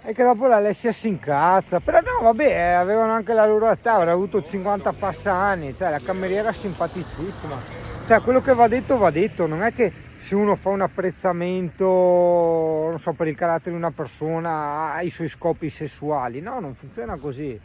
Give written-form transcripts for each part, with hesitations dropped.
E che dopo l'Alessia si incazza, però no vabbè, avevano anche la loro età, aveva avuto 50 passa anni, cioè la cameriera simpaticissima, cioè quello che va detto, non è che se uno fa un apprezzamento, non so, per il carattere di una persona ha i suoi scopi sessuali, no, non funziona così.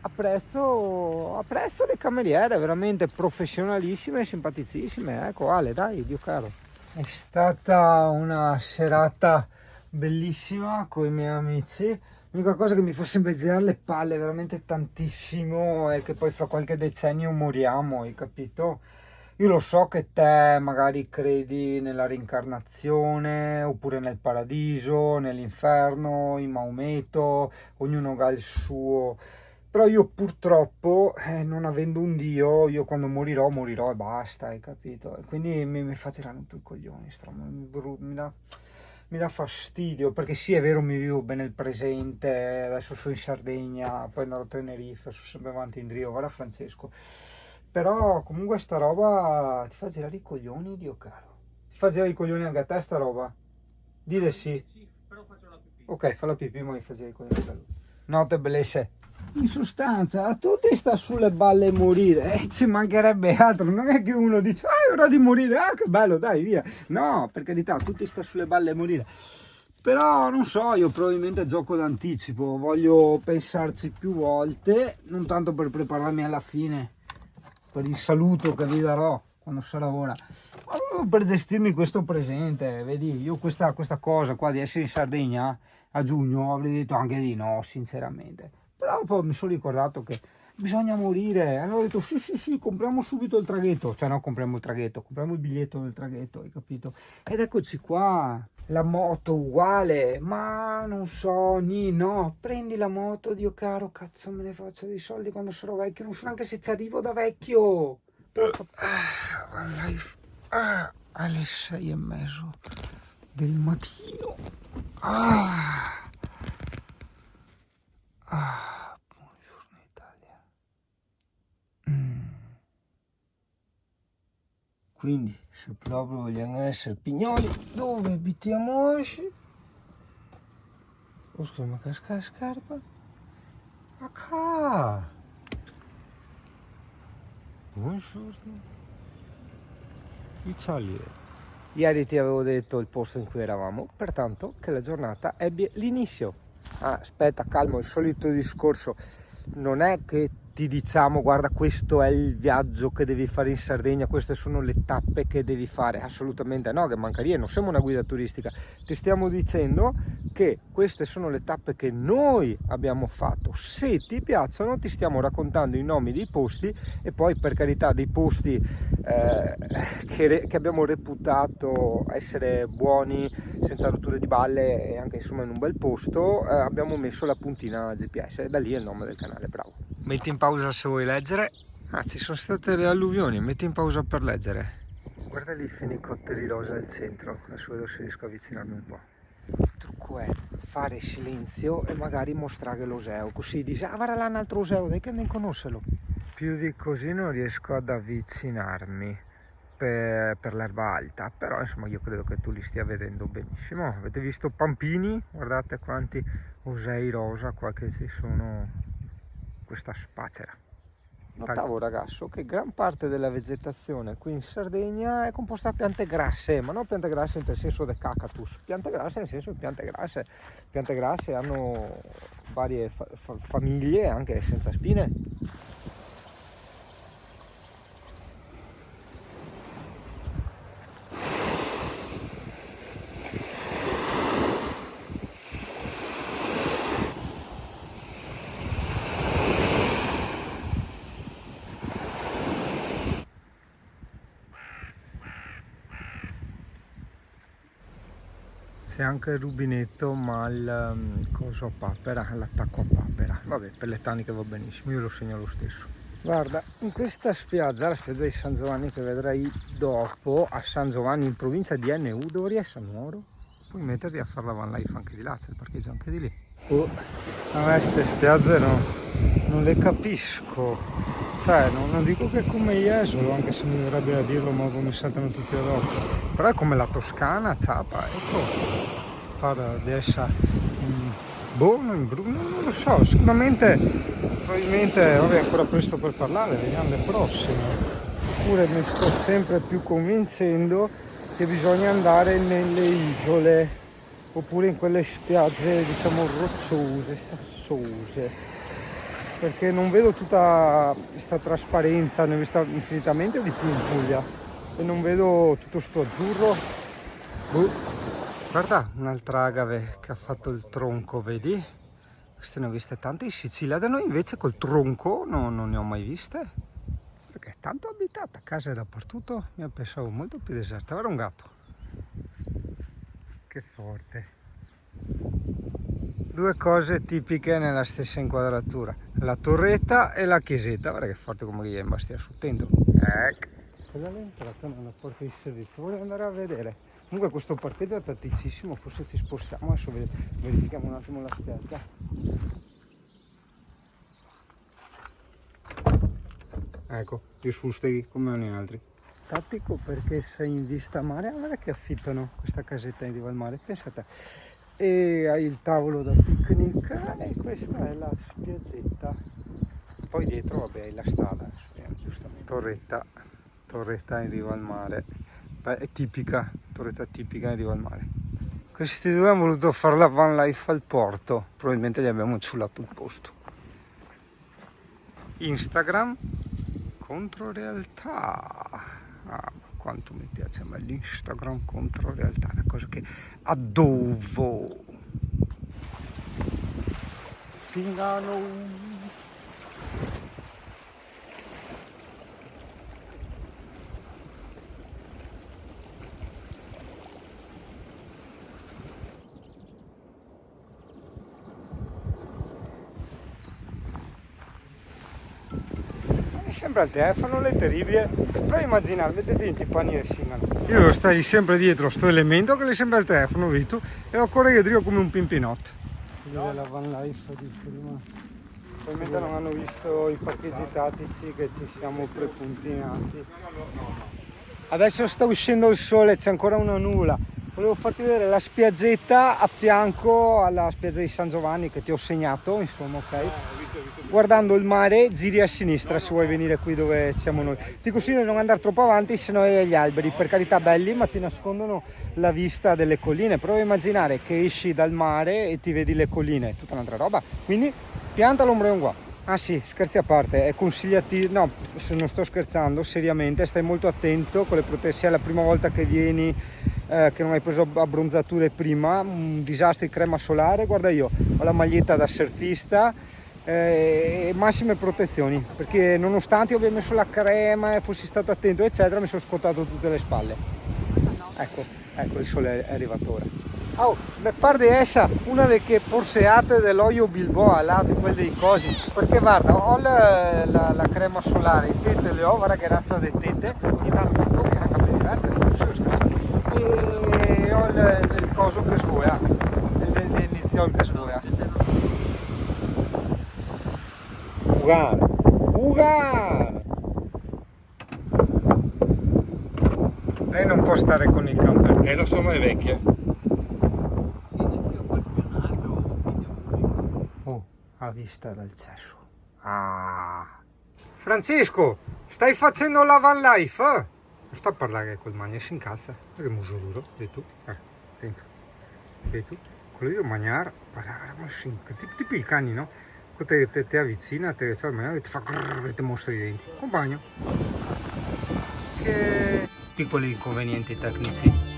Apprezzo le cameriere veramente professionalissime e simpaticissime, ecco Ale, dai, Dio caro. È stata una serata bellissima con i miei amici. L'unica cosa che mi fa sempre girare le palle veramente tantissimo è che poi fra qualche decennio moriamo, hai capito? Io lo so che te magari credi nella reincarnazione, oppure nel paradiso, nell'inferno, in Maometto, ognuno ha il suo. Però io purtroppo, non avendo un Dio, io quando morirò e basta, hai capito? E quindi mi fa girare un po' i coglioni, mi dà fastidio, perché sì, è vero, mi vivo bene il presente, adesso sono in Sardegna, poi andrò a Tenerife, sono sempre avanti e indietro, guarda Francesco. Però comunque sta roba ti fa girare i coglioni, Dio caro. Ti fa girare i coglioni anche a te sta roba? Dile sì. Sì, però faccio la pipì. Ok, fa la pipì, ma mi fa girare i coglioni. Notte bellezze. In sostanza, a tutti sta sulle balle morire, ci mancherebbe altro, non è che uno dice, è ora di morire, che bello, dai, via. No, per carità, a tutti sta sulle balle morire. Però, non so, io probabilmente gioco d'anticipo, voglio pensarci più volte, non tanto per prepararmi alla fine, per il saluto che vi darò quando sarà ora, ma proprio per gestirmi questo presente, vedi, io questa cosa qua di essere in Sardegna a giugno avrei detto anche di no, sinceramente. Però poi mi sono ricordato che bisogna morire, allora ho detto sì, compriamo subito il traghetto, cioè no, compriamo il traghetto, compriamo il biglietto del traghetto, hai capito? Ed eccoci qua, la moto uguale, ma non so, no, prendi la moto, Dio caro, cazzo me ne faccio dei soldi quando sarò vecchio, non so neanche se ci arrivo da vecchio. One Life, alle 6:30 del mattino. Buongiorno Italia. Quindi, se proprio vogliamo essere pignoli, dove abitiamo oggi? Oh, scusa, ma casca la scarpa? Acá! Buongiorno Italia. Ieri ti avevo detto il posto in cui eravamo, pertanto che la giornata ebbe l'inizio. Aspetta, calmo, il solito discorso, non è che ti diciamo guarda questo è il viaggio che devi fare in Sardegna, queste sono le tappe che devi fare, assolutamente no, che mancheria, non siamo una guida turistica, ti stiamo dicendo che queste sono le tappe che noi abbiamo fatto, se ti piacciono ti stiamo raccontando i nomi dei posti e poi per carità dei posti che abbiamo reputato essere buoni, senza rotture di balle e anche insomma in un bel posto, abbiamo messo la puntina GPS e da lì è il nome del canale, bravo. Metti in pausa se vuoi leggere. Ci sono state le alluvioni, metti in pausa per leggere. Guarda lì i fenicotteri rosa al centro, adesso vedo se riesco a avvicinarmi un po'. Il trucco è fare silenzio e magari mostrare l'oseo, così dici, guarda là un altro oseo, dai che ne conoscerlo. Più di così non riesco ad avvicinarmi per l'erba alta, però insomma io credo che tu li stia vedendo benissimo. Avete visto Pampini? Guardate quanti osei rosa qua che ci sono. Questa spacera. Notavo ragazzo che gran parte della vegetazione qui in Sardegna è composta da piante grasse, ma non piante grasse nel senso del cactus, piante grasse nel senso di piante grasse. Piante grasse hanno varie famiglie anche senza spine. C'è anche il rubinetto, ma il coso a papera, l'attacco a papera. Vabbè, per le taniche va benissimo, io lo segno lo stesso. Guarda, in questa spiaggia, la spiaggia di San Giovanni che vedrai dopo, a San Giovanni in provincia di NU, dove riesci a Nuoro, puoi metterti a fare la van life anche di là, c'è il parcheggio anche di lì. A me queste spiagge non le capisco, cioè non dico che è come Jesolo, anche se mi verrebbe da dirlo ma mi saltano tutti addosso, però è come la Toscana, ciapa, ecco, guarda, adesso Boh, non lo so, sicuramente, probabilmente, vabbè, è ancora presto per parlare, vediamo le prossime. Oppure mi sto sempre più convincendo che bisogna andare nelle isole, oppure in quelle spiagge, diciamo, rocciose, sassose, perché non vedo tutta questa trasparenza, ne ho vista infinitamente di più in Puglia, e non vedo tutto sto azzurro. Guarda, un'altra agave che ha fatto il tronco, vedi? Queste ne ho viste tante in Sicilia, da noi invece col tronco non ne ho mai viste. Perché è tanto abitata, case dappertutto, io pensavo molto più deserta. Guarda un gatto. Che forte. Due cose tipiche nella stessa inquadratura, la torretta e la chiesetta. Guarda che forte come Guillemba stia sul tendo. Ecco. Quella è l'entrata nella porta di servizio, voglio andare a vedere. Comunque questo parcheggio è tatticissimo, forse ci spostiamo, adesso verifichiamo un attimo la spiaggia. Ecco, gli susteghi come ogni altri. Tattico perché sei in vista mare, guarda che affittano questa casetta in riva al mare, pensate. E hai il tavolo da picnic e questa è la spiaggetta. Poi dietro vabbè hai la strada, giustamente. Torretta in riva al mare. Beh, è tipica, torretta tipica in riva al mare. Questi due hanno voluto fare la van life al porto, probabilmente gli abbiamo ciullato il posto. Instagram contro realtà. Ah, quanto mi piace a me l'Instagram contro realtà, è una cosa che adoro. Fingano. Sempre al telefono, è terribile. Però immaginare, mettete in panni e singano. Io stai sempre dietro sto elemento che è sempre al telefono, vedi tu, e ho corre che come un pimpinotto. La van life di prima. Probabilmente non hanno visto i parcheggi tattici che ci siamo prepuntinati. Adesso sta uscendo il sole, c'è ancora una nuvola. Volevo farti vedere la spiaggetta a fianco alla spiaggia di San Giovanni che ti ho segnato, insomma, ok? Guardando il mare giri a sinistra se vuoi venire qui dove siamo noi. Ti consiglio di non andare troppo avanti, se no hai gli alberi, per carità belli, ma ti nascondono la vista delle colline. Prova a immaginare che esci dal mare e ti vedi le colline, tutta un'altra roba. Quindi pianta l'ombrellone qua. Ah sì, scherzi a parte, è consigliati, no, se non sto scherzando, seriamente, stai molto attento con le protezioni, se è la prima volta che vieni, che non hai preso abbronzature prima, un disastro di crema solare, guarda io ho la maglietta da surfista, massime protezioni, perché nonostante io abbia messo la crema e fossi stato attento eccetera, mi sono scottato tutte le spalle. Ecco il sole è arrivato ora. Oh, me pare essa una delle porseate dell'olio Bilboa, là di quelle dei cosi, perché guarda, ho la crema solare, i tette le ho, guarda che razza di tette, mi danno tutto che anche per verde, e ho il coso che svoia, l'iniziale che svoia. Ugan! Lei non può stare con il camper, lo so, ma è vecchia. A vista dal cesso. Ah. Francesco, stai facendo la van life? Non sto a parlare col magno, si incazza. Che muso duro, vedi tu? Vedi tu? Quello io mangiare, guarda, tipo il cani, no? Te avvicina, te ti fa grrr e ti mostra i denti. Compagno. Che piccoli inconvenienti tecnici.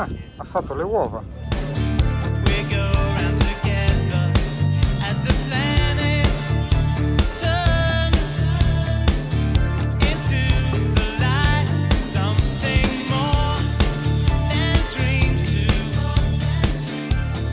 Ah, ha fatto le uova. We go round together as the planet turns into the light. Something more than dreams to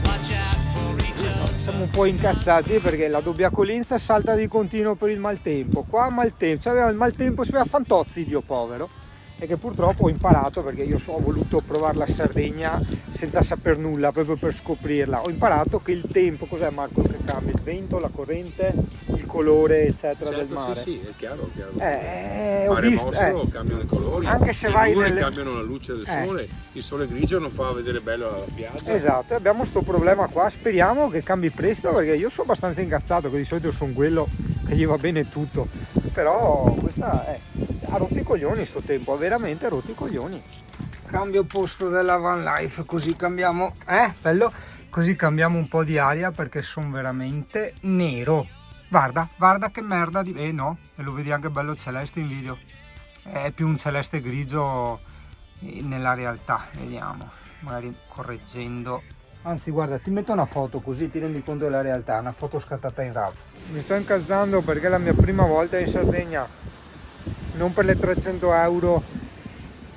watch out for each other. Siamo un po' incazzati perché la Dobbiacolinza salta di continuo per il maltempo. Qua maltempo, cioè aveva il maltempo, si aveva Fantozzi, Dio povero. E che purtroppo ho imparato, perché io ho voluto provare la Sardegna senza saper nulla, proprio per scoprirla. Ho imparato che il tempo, cos'è Marco che cambia? Il vento, la corrente, il colore eccetera, certo, del mare. Sì, è chiaro. Ho Mare visto, mosso cambiano i colori, anche se le vai lune nelle... cambiano la luce del sole, il sole grigio non fa vedere bello la spiaggia. Esatto, abbiamo sto problema qua, speriamo che cambi presto, perché io sono abbastanza incazzato, che di solito sono quello che gli va bene tutto, però questa ha rotto i coglioni sto tempo, ha veramente rotto i coglioni. Cambio posto della van life, così cambiamo, bello, così cambiamo un po' di aria, perché sono veramente nero. Guarda che merda di... no, e lo vedi anche bello celeste in video, è più un celeste grigio nella realtà, vediamo, magari correggendo. Anzi guarda, ti metto una foto così ti rendi conto della realtà, una foto scattata in RAW. Mi sto incazzando perché è la mia prima volta in Sardegna, non per le 300 euro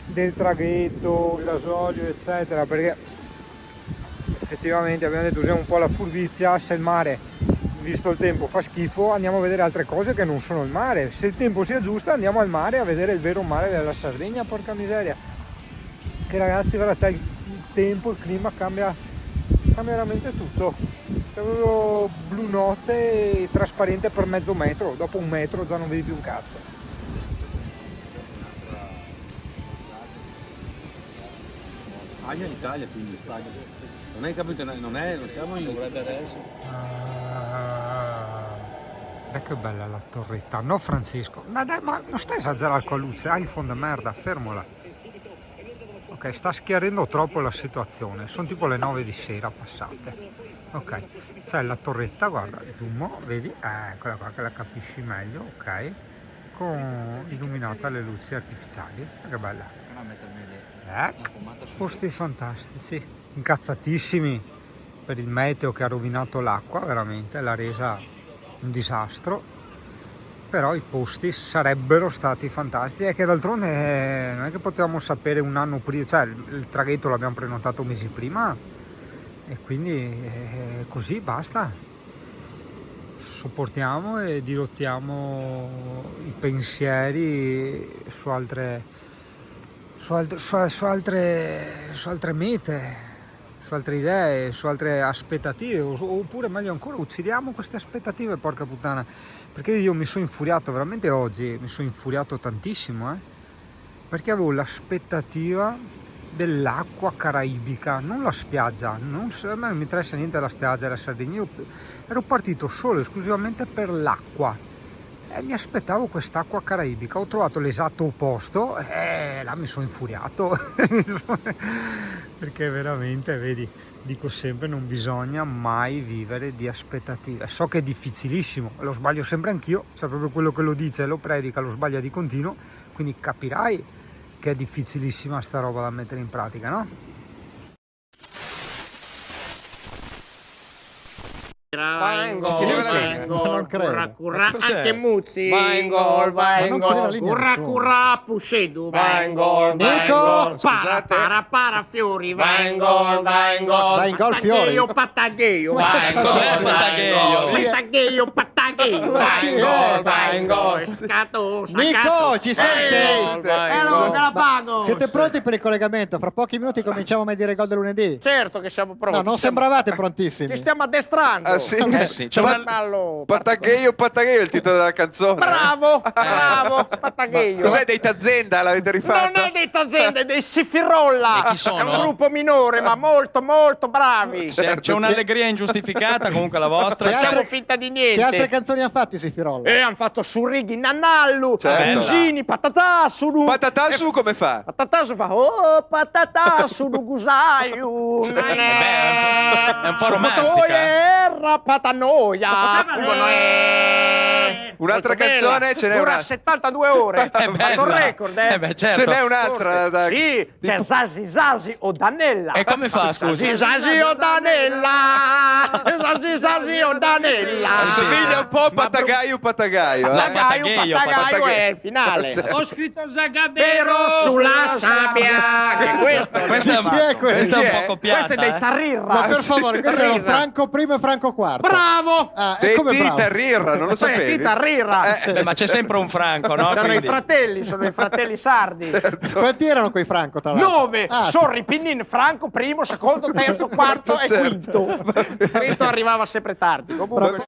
del traghetto, il gasolio eccetera, perché effettivamente abbiamo detto usiamo un po' la furbizia, se il mare, visto il tempo, fa schifo, andiamo a vedere altre cose che non sono il mare, se il tempo si aggiusta andiamo al mare a vedere il vero mare della Sardegna, porca miseria, che ragazzi veramente il tempo, il clima cambia veramente tutto. C'è proprio blu notte trasparente per mezzo metro, dopo un metro già non vedi più un cazzo. Spagna in Italia, quindi Spagna. Non hai capito, non siamo in... Dovrebbe essere. Che bella la torretta, no Francesco? Ma dai, ma non stai esagerando con la luce, iPhone da merda, fermola. Ok, sta schiarendo troppo la situazione, sono tipo le 9 di sera passate. Ok, c'è la torretta, guarda, zoomo, vedi? Quella qua che la capisci meglio, ok? Con illuminata le luci artificiali, che bella. Ecco, posti fantastici, incazzatissimi per il meteo che ha rovinato l'acqua, veramente, l'ha resa un disastro. Però i posti sarebbero stati fantastici, e che d'altronde non è che potevamo sapere un anno prima, cioè il traghetto l'abbiamo prenotato mesi prima e quindi così basta, sopportiamo e dirottiamo i pensieri su altre mete, su altre idee, su altre aspettative, oppure meglio ancora uccidiamo queste aspettative, porca puttana, perché io mi sono infuriato veramente oggi, mi sono infuriato tantissimo, perché avevo l'aspettativa dell'acqua caraibica, non la spiaggia, a me non mi interessa niente della spiaggia della Sardegna, io ero partito solo e esclusivamente per l'acqua e mi aspettavo quest'acqua caraibica, ho trovato l'esatto opposto e là mi sono infuriato perché veramente, vedi, dico sempre, non bisogna mai vivere di aspettative. So che è difficilissimo, lo sbaglio sempre anch'io, cioè proprio quello che lo dice, lo predica, lo sbaglia di continuo, quindi capirai che è difficilissima sta roba da mettere in pratica, no? Ci chiedeva la linea. Non credo. Curra, Cos'è? anche Muzzi. Ma non chiedeva la linea Curra, nessuno. curra, Puscedu. Va in gol, Nico! Scusate. Para, Fiori. Va in gol. Va in gol, Fiori. Pattaggheio. Ma Va in che gol. cos'è Pattaggheio. Pattaggheio. Va in gol. Scato. Nico, ci sente? Allora, Galapago. Siete pronti per il collegamento? Fra pochi minuti cominciamo a medire gol del lunedì. Certo che siamo pronti. No, non sembravate prontissimi. Ci stiamo addestrando. Ah, sì? Sì. C'è Pattaggheio è il titolo della canzone. Bravo, Pattaggheio. Cos'è, dei Tazzenda? L'avete rifatta? Non è dei Tazzenda, è dei Sifirolla. E chi sono? È un gruppo minore, ma molto, molto bravi. Certo, C'è un'allegria ingiustificata comunque la vostra. Che altre- Facciamo finta di niente. Che altre canzoni hanno fatto i Sifirolla? Hanno fatto Surrighi, Nannallu, Certo. Benzini, Patatassu. Patatassu come fa? Patatassu fa, oh, Patatassu, Gusaiu. È un po' romantica. Rapatanoia. Un'altra molto bella. canzone ce n'è Dura una. 72 ore. È Fatto il bella. record, eh. beh, certo. Ce n'è un'altra. da- Sì, c'è Zasi Zasi o Danella. E come fa, scusi? Zasi Zasi o Danella. Zasi Zasi o Danella. Assomiglia un po' a Patagaio Patagaio. Patagaio, Patagaio è il finale. Certo. Ho scritto Vero Zagabero sulla sabbia. Che questo. Questo è un, Chi è questo? questo è un Chi po' è? copiata. Questo è dei Tarrirra. Ma per favore, questo erano Tarrirra. Franco primo e Franco quarto. Bravo! Ah, e come bravo? Detti Rirra, non lo sapevi? Tarrirra. Beh, ma c'è sempre un Franco, no? Sono Quindi- sono i fratelli sardi. Quanti erano quei Franco, tra l'altro? 9, Ah, Sorri, Pinnin, Franco, primo, secondo, terzo, quarto e Certo. quinto. Quinto arrivava sempre tardi. Comunque.